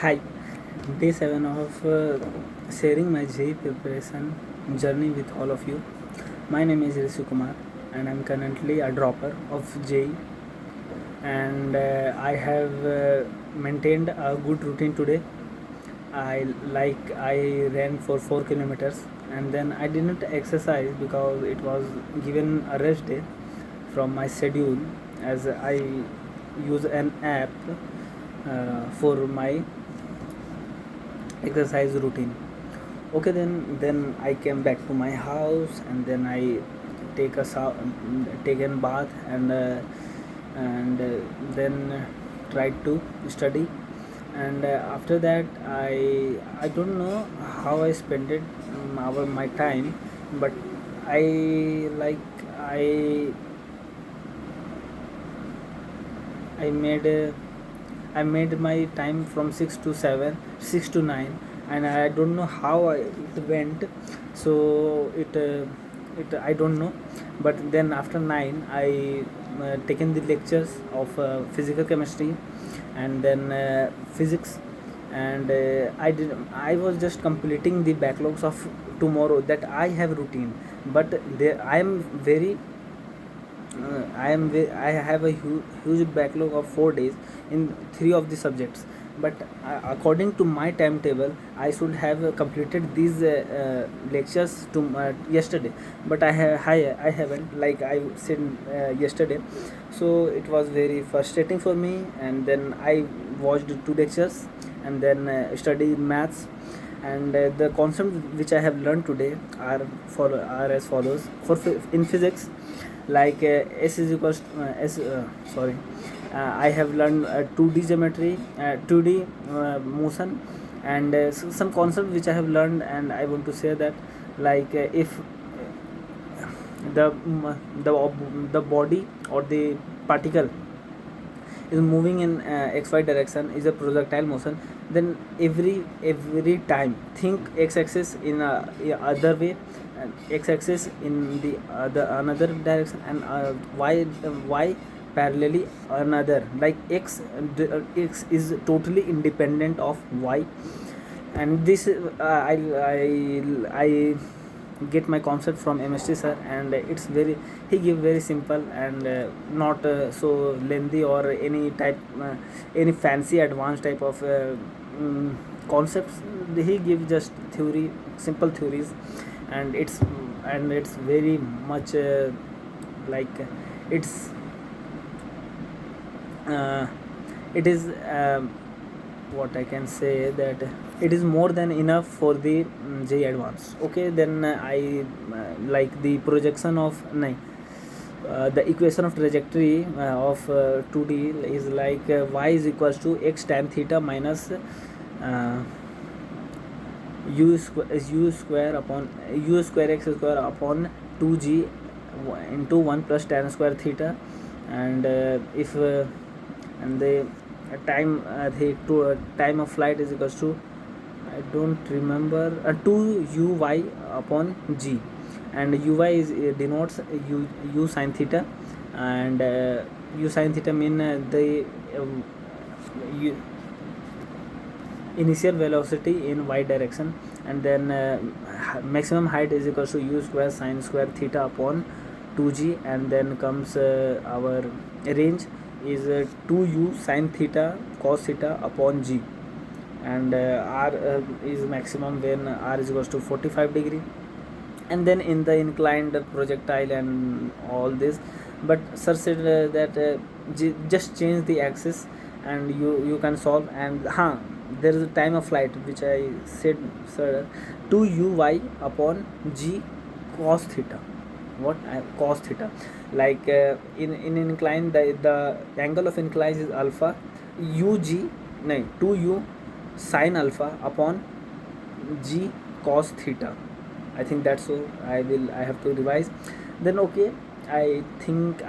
Hi, day 7 of sharing my JEE preparation journey with all of you. My name is Rishi Kumar and I'm currently a dropper of JEE, and I have maintained a good routine today. I ran for 4 kilometers and then I didn't exercise because it was given a rest day from my schedule, as I use an app for my exercise routine. Okay, then I came back to my house and then I take a bath, and then tried to study. And after that, I don't know how I spent it, my time, but I like I made I made my time from 6 to 7, 6 to 9, and I don't know how it went. So it I don't know, but then after 9 I taken the lectures of physical chemistry and then physics, and I was just completing the backlogs of tomorrow that I have routine, but I am very I have a huge backlog of 4 days in three of the subjects. But according to my timetable, I should have completed these lectures to yesterday. But I haven't, like I said yesterday. So it was very frustrating for me. And then I watched two lectures and then studied maths. And the concepts which I have learned today are as follows. In physics, like S is equals S sorry I have learned 2D geometry, 2D motion, and some concept which I have learned, and I want to say that, like if the body or the particle is moving in xy direction, is a projectile motion, then every time think x-axis in a other way, and x-axis in the other another direction, and y parallelly another, like x is totally independent of y. And this I get my concept from MST sir, and it's very, he give very simple and not so lengthy or any fancy advanced type of concepts. He give just theory, simple theories, and it's very much like it's uh, it is what I can say, that it is more than enough for the JEE Advanced. Okay, then like the projection of nahi, the equation of trajectory of 2D is like y is equals to x tan theta minus u square upon u square x square upon 2g into 1 plus tan square theta. And if and the time of flight is equals to, I don't remember, 2 uy upon g, and uy is denotes u sin theta, and u sin theta mean the u, initial velocity in y direction, and then maximum height is equals to u square sin square theta upon 2g, and then comes our range is 2u sin theta cos theta upon g, and r is maximum when r is equals to 45 degree. And then in the inclined projectile and all this, but sir said that just change the axis and you can solve. And there is a time of flight which I said, sir, 2 uy upon g cos theta. What cos theta, like in incline, the angle of incline is alpha, ug no 2u sin alpha upon g cos theta. I think that's so. I have to revise. Then okay, I think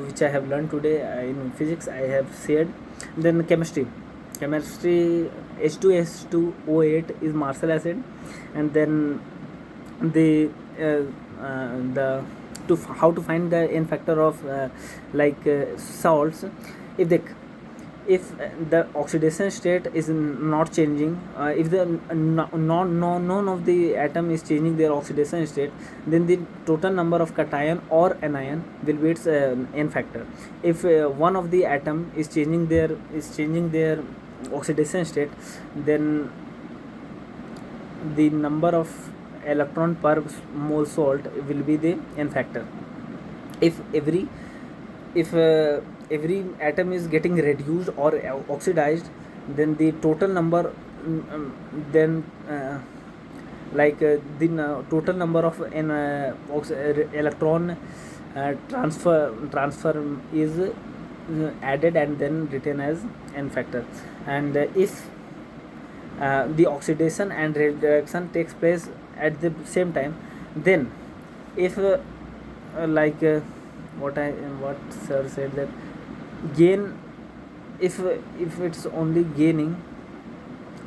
which I have learned today in physics I have said. Then chemistry H2S2O8 is Marshall acid, and then the how to find the n factor of salts. If they if the oxidation state is not changing, if the none of the atom is changing their oxidation state, then the total number of cation or anion will be its n factor. If one of the atom is changing their oxidation state, then the number of electron per mole salt will be the n factor. If every atom is getting reduced or oxidized, then the total number, then the total number of an electron transfer is added and then written as n factor. And if the oxidation and reduction takes place at the same time, then if what sir said, that gain, if it's only gaining,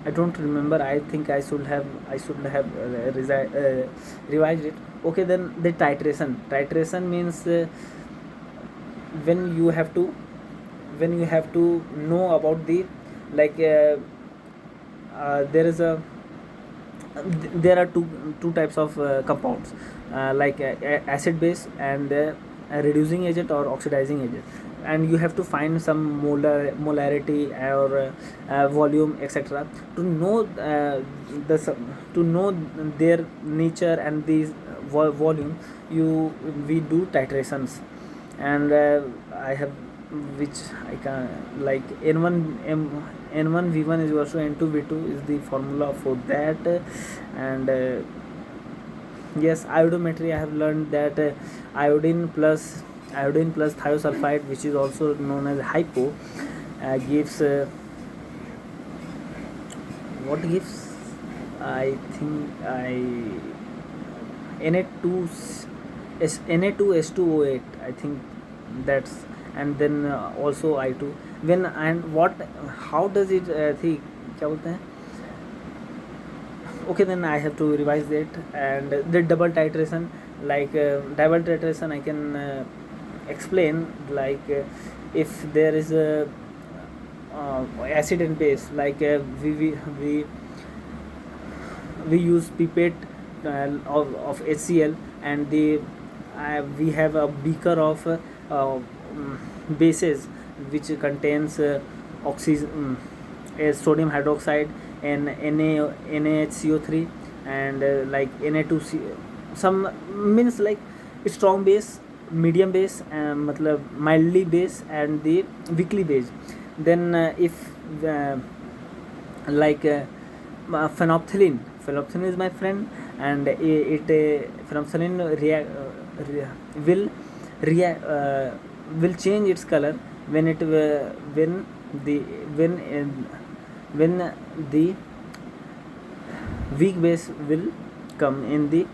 I don't remember, I think I should have revised it. Okay, then the titration means when you have to know about the, like there are two types of compounds, acid base and reducing agent or oxidizing agent, and you have to find some molarity or volume, etc., to know to know their nature and the volume. We do titrations, and I have, which I can, like n1 v1 is also n2 v2 is the formula for that. And yes, iodometry, I have learned that iodine plus thiosulfide, which is also known as hypo, gives what gives, I think Na2 Na2S2O8, I think that's. And then also I2, when, and what, how does it think, क्या बोलते हैं. Okay, then I have to revise it. And the double titration, double titration I can explain, if there is a acid and base, we use pipette of HCl, and we have a beaker of bases which contains sodium hydroxide and NaHCO3, and Na2C, some means like strong base, medium base, mildly base, and the weakly base. Then if phenolphthalein is my friend, and phenolphthalein will change its color when the weak base will come in the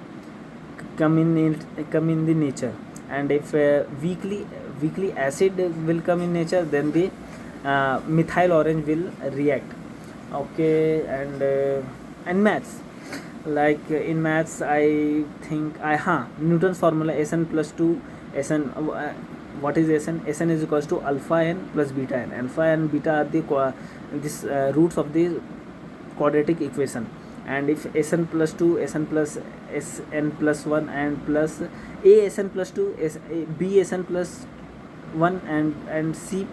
nature. And if weakly acid will come in nature, then the methyl orange will react. Okay. And maths, in maths, I think Newton's formula, Sn plus 2 Sn. What is Sn? Sn is equals to alpha n plus beta n. Alpha and beta are the roots of the quadratic equation. And if Sn plus 2, Sn plus Sn plus 1, and plus A Sn plus 2, B Sn plus 1, and C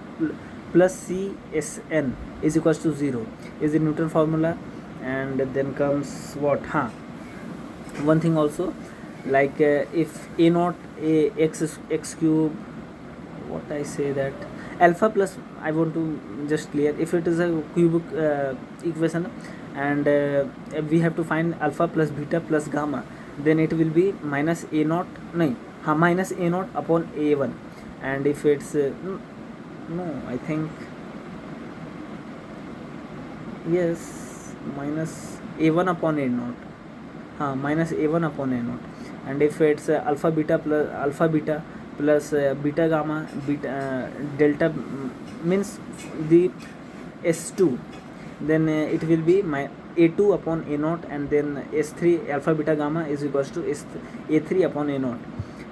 plus C Sn is equals to 0 is the Newton formula. And then comes what? One thing also, if A naught A x cube, what I say, that alpha plus, I want to just clear, if it is a cubic equation, and we have to find alpha plus beta plus gamma, then it will be minus A naught minus A naught upon A1. And if it's no, I think yes, minus A1 upon A naught, minus A1 upon A naught. And if it's alpha beta plus beta gamma, delta means the S2, then it will be my A2 upon A naught, and then S3 alpha beta gamma is equals to A3 upon A naught.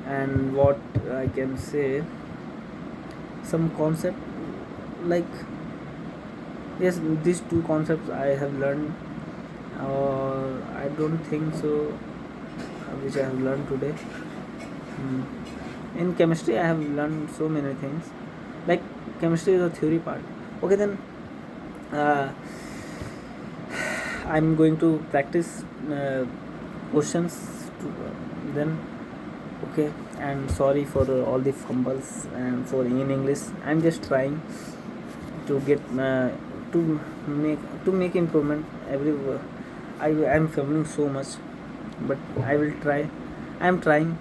And what I can say, some concept, Yes, these two concepts I have learned, or I don't think so, which I have learned today. Hmm. In chemistry, I have learned so many things. Like chemistry is a theory part. Okay, then uh, I'm going to practice questions. Then okay, and sorry for all the fumbles and for in English. I'm just trying to get to make improvement every. I am fumbling so much, but I will try. I am trying.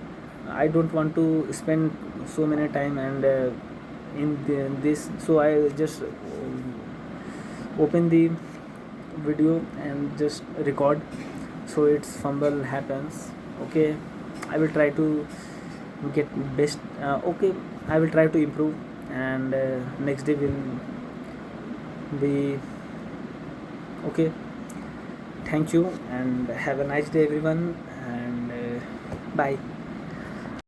I don't want to spend so many time and this, so I just open the video and just record, so its fumble happens. Okay, I will try to get best. Okay, I will try to improve, and next day will be okay. Thank you and have a nice day everyone, and bye.